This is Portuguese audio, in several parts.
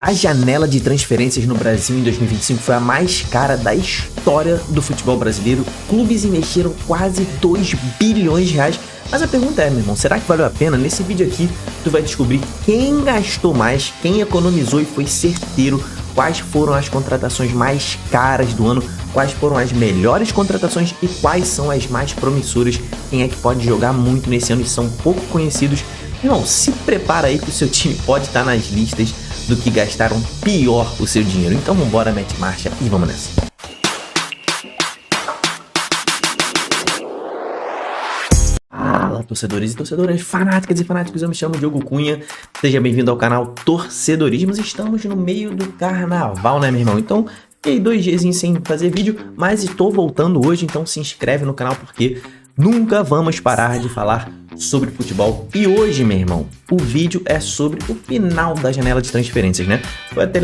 A janela de transferências no Brasil em 2025 foi a mais cara da história do futebol brasileiro. Clubes investiram quase 2 bilhões de reais. Mas a pergunta é, meu irmão, será que valeu a pena? Nesse vídeo aqui, tu vai descobrir quem gastou mais, quem economizou e foi certeiro, quais foram as contratações mais caras do ano, quais foram as melhores contratações e quais são as mais promissoras, quem é que pode jogar muito nesse ano e são pouco conhecidos. Irmão, se prepara aí que o seu time pode estar nas listas do que gastaram pior o seu dinheiro. Então vambora, mete marcha e vamos nessa. Fala, torcedores e torcedoras, fanáticas e fanáticos, eu me chamo Diogo Cunha, seja bem-vindo ao canal Torcedorismos. Estamos no meio do carnaval, né, meu irmão? Então, fiquei 2 dias sem fazer vídeo, mas estou voltando hoje, então se inscreve no canal porque nunca vamos parar de falar sobre futebol. E hoje, meu irmão, o vídeo é sobre o final da janela de transferências, né? Foi até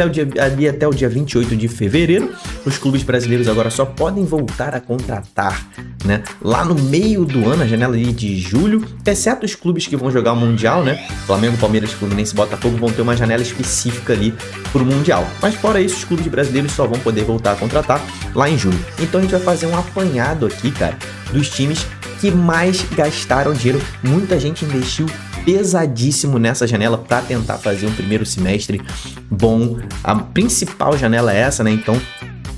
o dia 28 de fevereiro. Os clubes brasileiros agora só podem voltar a contratar, né? Lá no meio do ano, a janela ali de julho, exceto os clubes que vão jogar o Mundial, né? Flamengo, Palmeiras, Fluminense e Botafogo vão ter uma janela específica ali pro Mundial. Mas fora isso, os clubes brasileiros só vão poder voltar a contratar lá em julho. Então a gente vai fazer um apanhado aqui, cara, dos times que mais gastaram dinheiro. Muita gente investiu pesadíssimo nessa janela para tentar fazer um primeiro semestre bom. A principal janela é essa, né? Então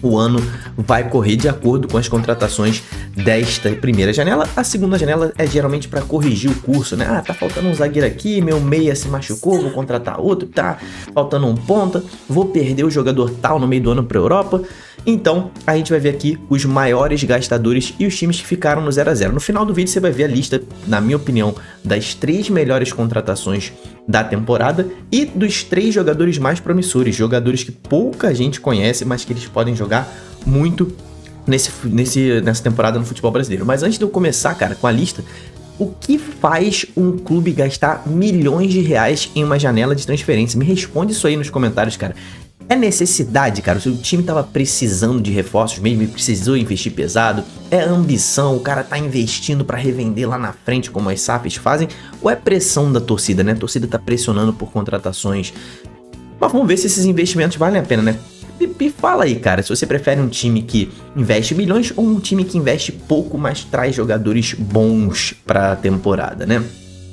o ano vai correr de acordo com as contratações desta primeira janela. A segunda janela é geralmente para corrigir o curso, né? Ah, tá faltando um zagueiro aqui, meu meia se machucou, vou contratar outro, tá faltando um ponta, vou perder o jogador tal no meio do ano para Europa. Então, a gente vai ver aqui os maiores gastadores e os times que ficaram no 0 a 0. No final do vídeo você vai ver a lista, na minha opinião, das 3 melhores contratações da temporada e dos 3 jogadores mais promissores, jogadores que pouca gente conhece, mas que eles podem jogar muito nessa temporada no futebol brasileiro. Mas antes de eu começar, cara, com a lista, o que faz um clube gastar milhões de reais em uma janela de transferência? Me responde isso aí nos comentários, cara. É necessidade, cara? O seu time tava precisando de reforços mesmo e precisou investir pesado? É ambição? O cara tá investindo para revender lá na frente, como as SAFs fazem? Ou é pressão da torcida, né? A torcida tá pressionando por contratações. Mas vamos ver se esses investimentos valem a pena, né? E fala aí, cara, se você prefere um time que investe milhões ou um time que investe pouco, mas traz jogadores bons pra temporada, né?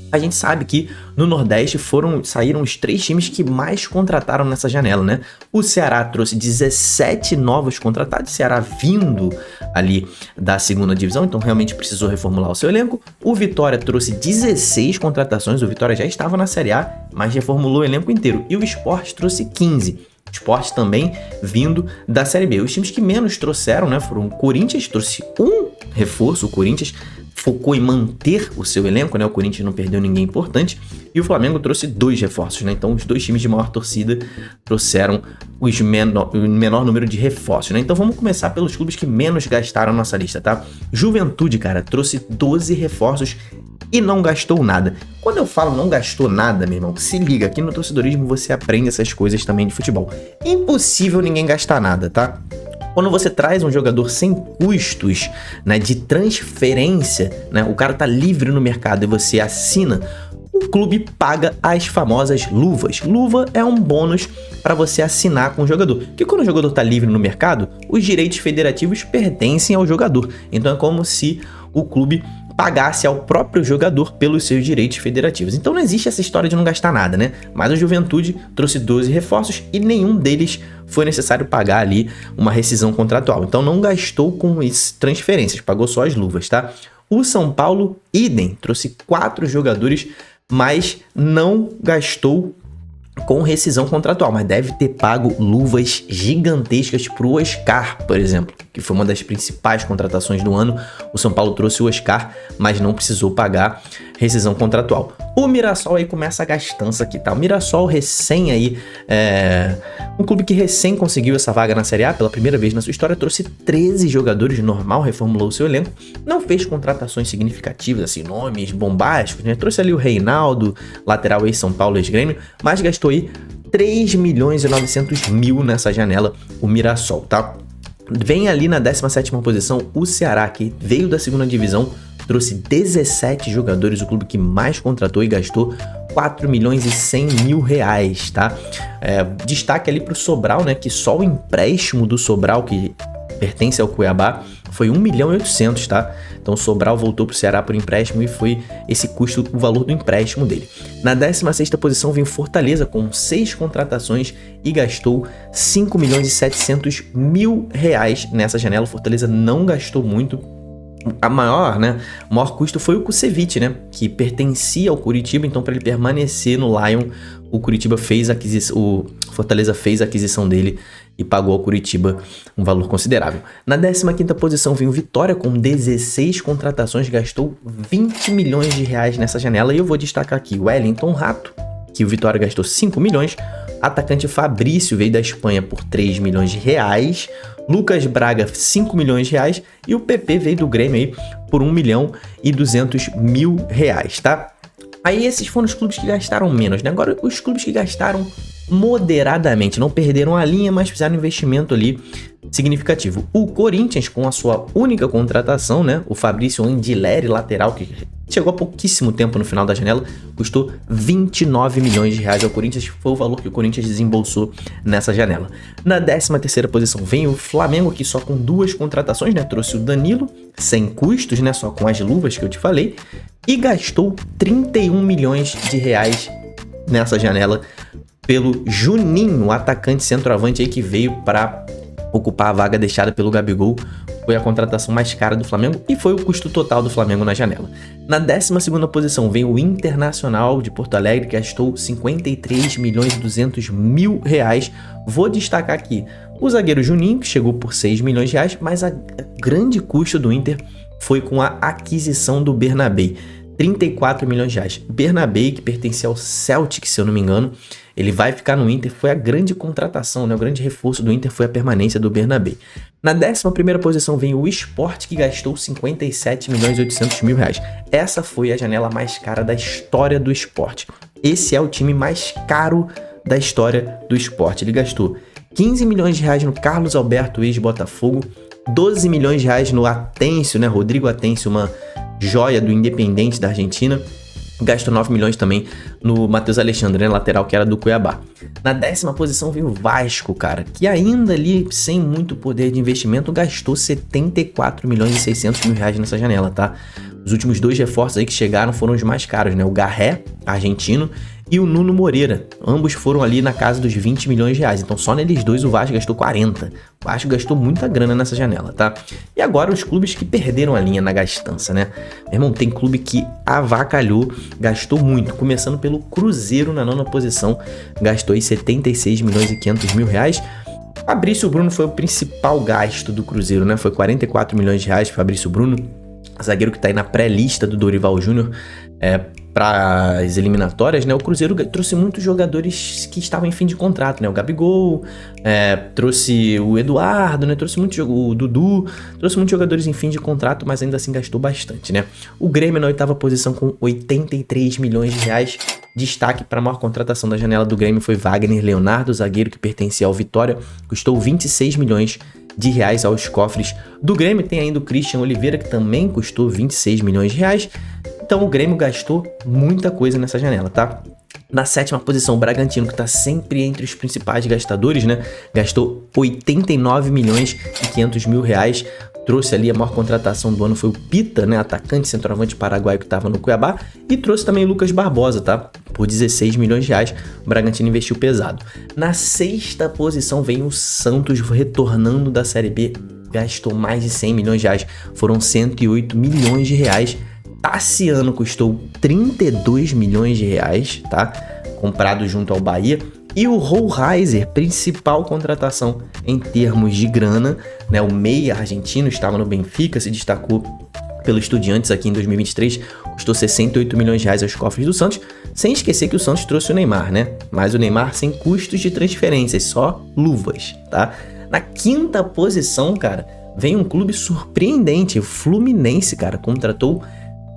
A gente sabe que no Nordeste saíram os 3 times que mais contrataram nessa janela, né? O Ceará trouxe 17 novos contratados, Ceará vindo ali da segunda divisão, então realmente precisou reformular o seu elenco. O Vitória trouxe 16 contratações, o Vitória já estava na Série A, mas reformulou o elenco inteiro. E o Sport trouxe 15. O Sport também vindo da Série B. Os times que menos trouxeram, né, foram o Corinthians, trouxe um reforço, o Corinthians focou em manter o seu elenco, né? O Corinthians não perdeu ninguém importante. E o Flamengo trouxe 2 reforços, né? Então os 2 times de maior torcida trouxeram o menor número de reforços, né? Então vamos começar pelos clubes que menos gastaram na nossa lista, tá? Juventude, cara, trouxe 12 reforços e não gastou nada. Quando eu falo não gastou nada, meu irmão, se liga, aqui no Torcedorismo você aprende essas coisas também de futebol. Impossível ninguém gastar nada, tá? Quando você traz um jogador sem custos, né, de transferência, né, o cara tá livre no mercado e você assina, o clube paga as famosas luvas. Luva é um bônus para você assinar com o jogador. Porque quando o jogador tá livre no mercado, os direitos federativos pertencem ao jogador. Então é como se o clube pagasse ao próprio jogador pelos seus direitos federativos. Então não existe essa história de não gastar nada, né? Mas o Juventude trouxe 12 reforços e nenhum deles foi necessário pagar ali uma rescisão contratual. Então não gastou com transferências, pagou só as luvas, tá? O São Paulo, idem, trouxe 4 jogadores, mas não gastou com rescisão contratual, mas deve ter pago luvas gigantescas pro Oscar, por exemplo, que foi uma das principais contratações do ano. O São Paulo trouxe o Oscar, mas não precisou pagar rescisão contratual. O Mirassol aí começa a gastança aqui, tá? O Mirassol um clube que recém conseguiu essa vaga na Série A pela primeira vez na sua história, trouxe 13 jogadores normal, reformulou o seu elenco, não fez contratações significativas, assim, nomes bombásticos, né? Trouxe ali o Reinaldo, lateral ex-São Paulo, ex-Grêmio, mas gastou aí 3.900.000 nessa janela, o Mirassol, tá? Vem ali na 17ª posição o Ceará, que veio da segunda divisão, trouxe 17 jogadores, o clube que mais contratou e gastou 4 milhões e 100 mil reais, tá? Destaque ali pro Sobral, né? Que só o empréstimo do Sobral, que pertence ao Cuiabá, foi 1 milhão e 800, tá? Então o Sobral voltou pro Ceará por empréstimo e foi esse custo, o valor do empréstimo dele. Na 16ª posição vem o Fortaleza com 6 contratações e gastou 5 milhões e 700 mil reais nessa janela. O Fortaleza não gastou muito. O maior custo foi o Kusevich, né? Que pertencia ao Curitiba, então para ele permanecer no Lion, o Fortaleza fez a aquisição dele e pagou ao Curitiba um valor considerável. Na 15ª posição vem o Vitória com 16 contratações, gastou 20 milhões de reais nessa janela. E eu vou destacar aqui o Wellington Rato, que o Vitória gastou 5 milhões. Atacante Fabrício veio da Espanha por 3 milhões de reais. Lucas Braga, 5 milhões de reais. E o PP veio do Grêmio aí por 1 milhão e 200 mil reais, tá? Aí esses foram os clubes que gastaram menos, né? Agora os clubes que gastaram moderadamente, não perderam a linha, mas fizeram um investimento ali significativo. O Corinthians, com a sua única contratação, né? O Fabrício Andileri, lateral, que chegou há pouquíssimo tempo no final da janela, custou 29 milhões de reais ao Corinthians, foi o valor que o Corinthians desembolsou nessa janela. Na 13ª posição vem o Flamengo, que só com 2 contratações, né? Trouxe o Danilo, sem custos, né? Só com as luvas que eu te falei, e gastou 31 milhões de reais nessa janela pelo Juninho, o atacante centroavante aí que veio para ocupar a vaga deixada pelo Gabigol. Foi a contratação mais cara do Flamengo e foi o custo total do Flamengo na janela. Na 12ª posição vem o Internacional de Porto Alegre, que gastou 53 milhões e 200 mil reais. Vou destacar aqui o zagueiro Juninho, que chegou por 6 milhões de reais, mas a grande custo do Inter foi com a aquisição do Bernabé. 34 milhões de reais. Bernabé, que pertencia ao Celtic, se eu não me engano, ele vai ficar no Inter. Foi a grande contratação, né? O grande reforço do Inter foi a permanência do Bernabé. Na 11ª posição vem o Sport, que gastou 57 milhões e 800 mil reais. Essa foi a janela mais cara da história do Sport. Esse é o time mais caro da história do Sport. Ele gastou 15 milhões de reais no Carlos Alberto, ex-Botafogo, 12 milhões de reais no Atencio, né? Rodrigo Atencio, uma joia do Independente da Argentina. Gastou 9 milhões também no Matheus Alexandre, né, lateral que era do Cuiabá. Na 10ª posição vem o Vasco, cara, que ainda ali, sem muito poder de investimento, gastou 74 milhões e 600 mil reais nessa janela, tá? Os últimos 2 reforços aí que chegaram foram os mais caros, né? O Garré, argentino, e o Nuno Moreira. Ambos foram ali na casa dos 20 milhões de reais. Então só neles dois o Vasco gastou 40. O Vasco gastou muita grana nessa janela, tá? E agora os clubes que perderam a linha na gastança, né? Meu irmão, tem clube que avacalhou, gastou muito. Começando pelo Cruzeiro na 9ª posição. Gastou aí 76 milhões e 500 mil reais. Fabrício Bruno foi o principal gasto do Cruzeiro, né? Foi 44 milhões de reais para Fabrício Bruno. Zagueiro que tá aí na pré-lista do Dorival Júnior para as eliminatórias, né? O Cruzeiro trouxe muitos jogadores que estavam em fim de contrato, né? O Gabigol, trouxe o Eduardo, né? Trouxe o Dudu, trouxe muitos jogadores em fim de contrato, mas ainda assim gastou bastante, né? O Grêmio na 8ª posição com 83 milhões de reais. Destaque para a maior contratação da janela do Grêmio foi Wagner Leonardo, zagueiro que pertencia ao Vitória, custou 26 milhões de reais aos cofres do Grêmio. Tem ainda o Christian Oliveira, que também custou 26 milhões de reais. Então o Grêmio gastou muita coisa nessa janela, tá? Na 7ª posição, o Bragantino, que tá sempre entre os principais gastadores, né? Gastou 89 milhões e 500 mil reais. Trouxe ali a maior contratação do ano, foi o Pita, né? Atacante centroavante paraguaio que estava no Cuiabá. E trouxe também o Lucas Barbosa, tá? Por 16 milhões de reais, o Bragantino investiu pesado. Na 6ª posição vem o Santos, retornando da Série B. Gastou mais de 100 milhões de reais. Foram 108 milhões de reais. Tassiano custou 32 milhões de reais, tá? Comprado junto ao Bahia. E o Rollheiser, principal contratação em termos de grana, né? O meia argentino estava no Benfica, se destacou pelo Estudiantes aqui em 2023, custou 68 milhões de reais aos cofres do Santos, sem esquecer que o Santos trouxe o Neymar, né? Mas o Neymar sem custos de transferências, só luvas, tá? Na 5ª posição, cara, vem um clube surpreendente, o Fluminense, cara, contratou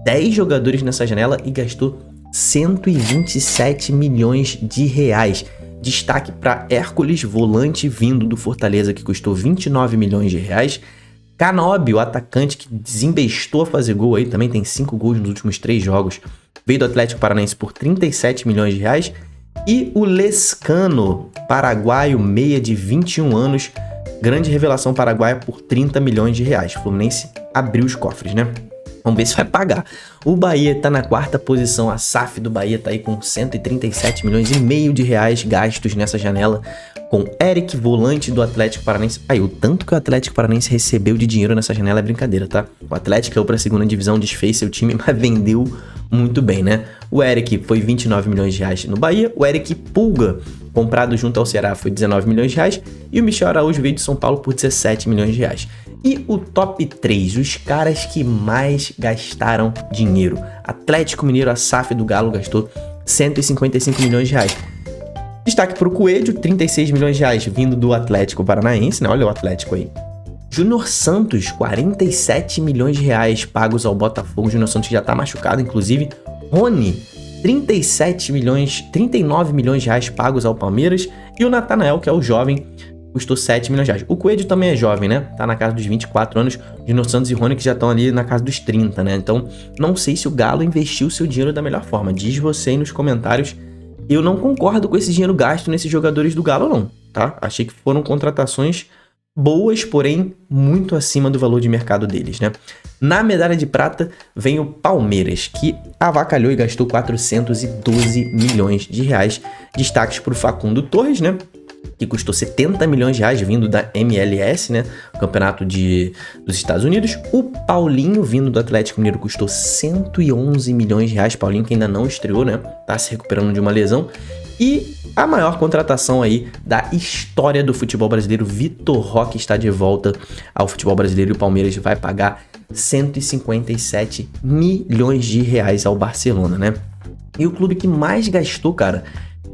10 jogadores nessa janela e gastou 127 milhões de reais. Destaque para Hércules, volante vindo do Fortaleza, que custou 29 milhões de reais. Canóbio, o atacante que desembestou a fazer gol aí, também tem 5 gols nos últimos 3 jogos, veio do Atlético Paranaense por 37 milhões de reais. E o Lescano, paraguaio, meia de 21 anos, grande revelação paraguaia por 30 milhões de reais. O Fluminense abriu os cofres, né? Vamos ver se vai pagar. O Bahia tá na 4ª posição, a SAF do Bahia tá aí com 137 milhões e meio de reais gastos nessa janela, com Eric, volante do Atlético Paranaense. Aí, o tanto que o Atlético Paranaense recebeu de dinheiro nessa janela é brincadeira, tá? O Atlético caiu pra 2ª divisão, desfez seu time, mas vendeu muito bem, né? O Eric foi 29 milhões de reais no Bahia, o Eric Pulga, comprado junto ao Ceará, foi 19 milhões de reais, e o Michel Araújo veio de São Paulo por 17 milhões de reais. E o top 3, os caras que mais gastaram dinheiro. Atlético Mineiro, a SAF do Galo, gastou 155 milhões de reais. Destaque para o Coelho, 36 milhões de reais vindo do Atlético Paranaense, né? Olha o Atlético aí. Júnior Santos, 47 milhões de reais pagos ao Botafogo. Júnior Santos já tá machucado, inclusive. Rony, 39 milhões de reais pagos ao Palmeiras. E o Natanael, que é o jovem, custou 7 milhões de reais. O Coelho também é jovem, né? Tá na casa dos 24 anos. Júnior Santos e Rony que já estão ali na casa dos 30, né? Então, não sei se o Galo investiu seu dinheiro da melhor forma. Diz você aí nos comentários. Eu não concordo com esse dinheiro gasto nesses jogadores do Galo, não, tá? Achei que foram contratações boas, porém muito acima do valor de mercado deles, né? Na medalha de prata vem o Palmeiras, que avacalhou e gastou 412 milhões de reais. Destaques para o Facundo Torres, né? Que custou 70 milhões de reais vindo da MLS, né? Campeonato dos Estados Unidos. O Paulinho, vindo do Atlético Mineiro, custou 111 milhões de reais. Paulinho que ainda não estreou, né? Tá se recuperando de uma lesão. E a maior contratação aí da história do futebol brasileiro, Vitor Roque, está de volta ao futebol brasileiro e o Palmeiras vai pagar 157 milhões de reais ao Barcelona, né? E o clube que mais gastou, cara,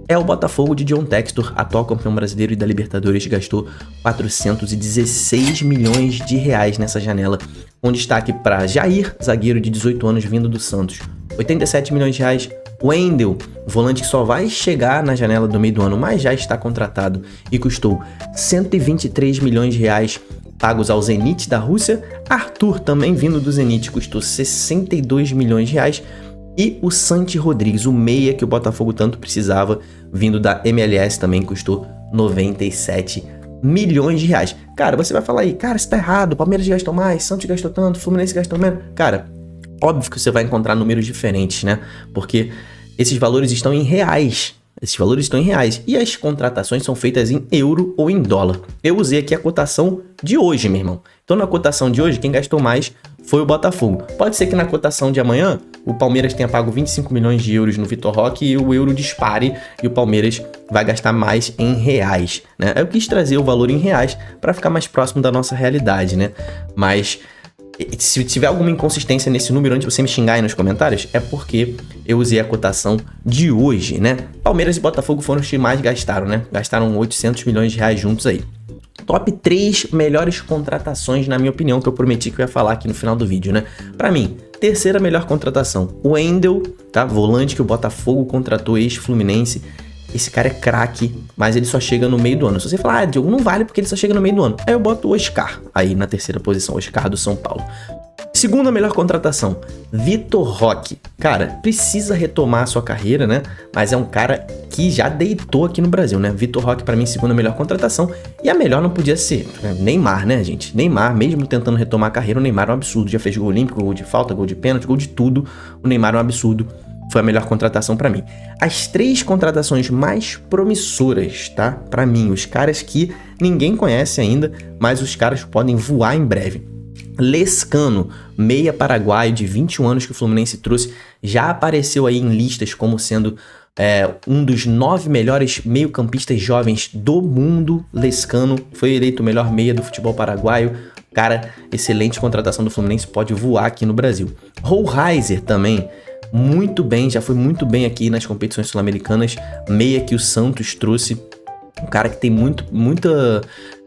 é o Botafogo de John Textor, atual campeão brasileiro e da Libertadores, gastou 416 milhões de reais nessa janela, com destaque para Jair, zagueiro de 18 anos vindo do Santos, 87 milhões de reais. Wendel, volante que só vai chegar na janela do meio do ano, mas já está contratado e custou 123 milhões de reais pagos ao Zenit da Rússia. Arthur, também vindo do Zenit, custou 62 milhões de reais. E o Santi Rodrigues, o meia que o Botafogo tanto precisava, vindo da MLS, também custou 97 milhões de reais. Cara, você vai falar aí, cara, isso tá errado, o Palmeiras gastou mais, Santos gastou tanto, Fluminense gastou menos. Cara, óbvio que você vai encontrar números diferentes, né? Porque esses valores estão em reais. E as contratações são feitas em euro ou em dólar. Eu usei aqui a cotação de hoje, meu irmão. Então, na cotação de hoje, quem gastou mais foi o Botafogo. Pode ser que na cotação de amanhã, o Palmeiras tenha pago 25 milhões de euros no Vitor Roque e o euro dispare e o Palmeiras vai gastar mais em reais, né? Eu quis trazer o valor em reais para ficar mais próximo da nossa realidade, né? Mas se tiver alguma inconsistência nesse número antes de você me xingar aí nos comentários, é porque eu usei a cotação de hoje, né? Palmeiras e Botafogo foram os que mais gastaram, né? Gastaram 800 milhões de reais juntos aí. Top 3 melhores contratações, na minha opinião, que eu prometi que eu ia falar aqui no final do vídeo, né? Pra mim, terceira melhor contratação, o Wendel, tá? Volante que o Botafogo contratou, ex-Fluminense. Esse cara é craque, mas ele só chega no meio do ano. Se você falar, Diogo, não vale porque ele só chega no meio do ano. Aí eu boto o Oscar aí na terceira posição, Oscar do São Paulo. Segunda melhor contratação, Vitor Roque. Cara, precisa retomar a sua carreira, né? Mas é um cara que já deitou aqui no Brasil, né? Vitor Roque, pra mim, segunda melhor contratação. E a melhor não podia ser Neymar, né, gente? Neymar, mesmo tentando retomar a carreira, o Neymar é um absurdo. Já fez gol olímpico, gol de falta, gol de pênalti, gol de tudo. O Neymar é um absurdo. Foi a melhor contratação pra mim. As 3 contratações mais promissoras, tá? Pra mim, os caras que ninguém conhece ainda, mas os caras podem voar em breve. Lescano, meia paraguaio de 21 anos que o Fluminense trouxe, já apareceu aí em listas como sendo um dos 9 melhores meio-campistas jovens do mundo. Lescano foi eleito o melhor meia do futebol paraguaio. Cara, excelente contratação do Fluminense, pode voar aqui no Brasil. Rollheiser também, muito bem, já foi muito bem aqui nas competições sul-americanas. Meia que o Santos trouxe, um cara que tem muita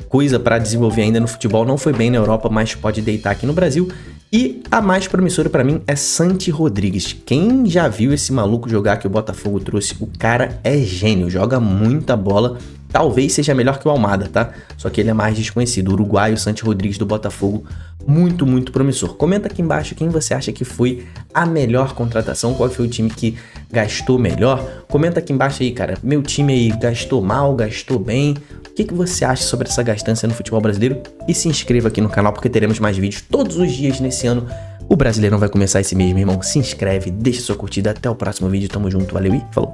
coisa para desenvolver ainda no futebol, não foi bem na Europa, mas pode deitar aqui no Brasil. E a mais promissora para mim é Santi Rodrigues. Quem já viu esse maluco jogar que o Botafogo trouxe? O cara é gênio, joga muita bola talvez seja melhor que o Almada, tá? Só que ele é mais desconhecido. O uruguaio Santi Rodrigues do Botafogo, muito, muito promissor. Comenta aqui embaixo quem você acha que foi a melhor contratação, qual foi o time que gastou melhor. Comenta aqui embaixo aí, cara, meu time aí gastou mal, gastou bem. O que você acha sobre essa gastança no futebol brasileiro? E se inscreva aqui no canal porque teremos mais vídeos todos os dias nesse ano. O Brasileirão vai começar esse mês, meu irmão. Se inscreve, deixa sua curtida. Até o próximo vídeo. Tamo junto, valeu e falou!